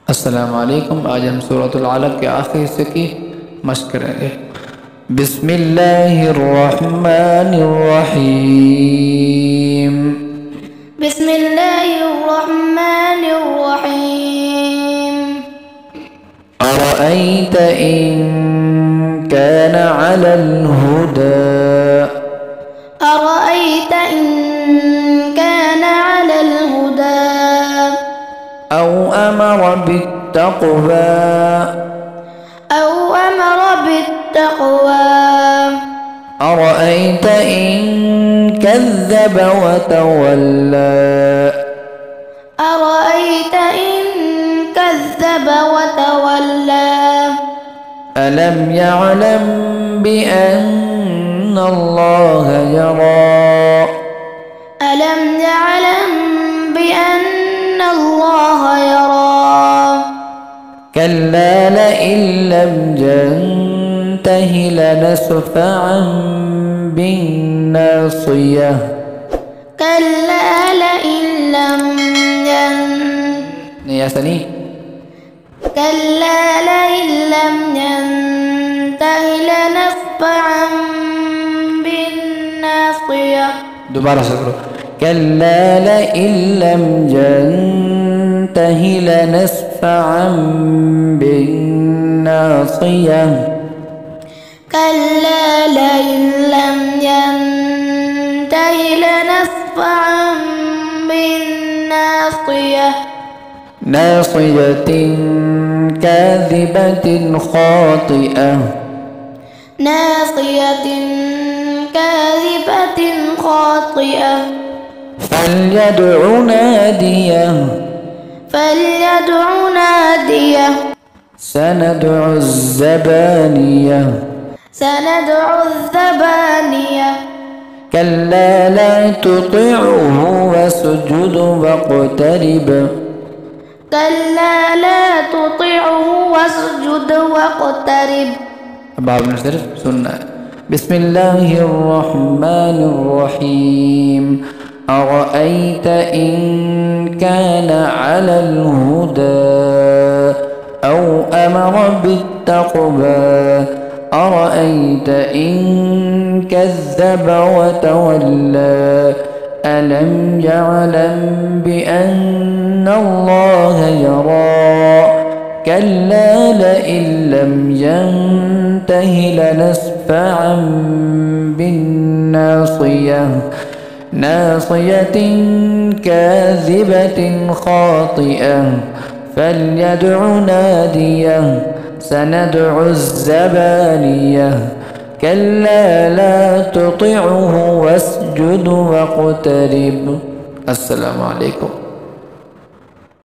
अस्सलाम वालेकुम। आज हम सूरतुल अलक़ के आखिरी हिस्से की मश्क करेंगे। बिस्मिल्लाहिर्रहमानिर्रहीम। बिस्मिल्लाहिर्रहमानिर्रहीम। अरअयत इन कान अलल हुदा। अरअयत इन कान अलल हुदा। औ अमर बित्तक़वा। औ अमर बित्तक़वा। अरअयत इन कज़्ज़ब वतवल्ला। अरअयत इन कज़्ज़ब वतवल्ला। अलम यअलम बिअन्न अल्लाह यरा। अलम यअलम बिअन्न अल्लाह यरा। कल्ला लइन लम यंतहि लनस्फ़अन बिन्नासियह। कल्ला लइन लम كلا لئن لم ينته لنسفعا بالناصية. दोबारा से करो। कल्ला लइन लम यंतहि लनस्फ़अन बिन्नासियह। كلا لئن لم ينته لنسفعا بالناصية. ناصية كاذبة خاطئة. ناصية كاذبة خاطئة. فليدع ناديه. فليدع ناديه. سندع الزبانية. سندع الزبانية. كلا لا تطعه واسجد واقترب. كلا لا تطعه واسجد واقترب. अब आपने सिर्फ सुनना है। बिस्मिल्लाहिर्रहमानिर्रहीम। अरअयत इन कान अलल हुदा औ अमर बित्तक़वा। अरअयत इन कज़्ज़ब वतवल्ला। अलम यअलम बिअन्न अल्लाह यरा। कल्ला लइन लम यंतहि लनस्फ़अन बिन्नासियह। नासियة كاذبة خاطئة. فليدع ناديه. سندع الزبانية. كلا لا تطعه واسجد واقترب. السلام عليكم.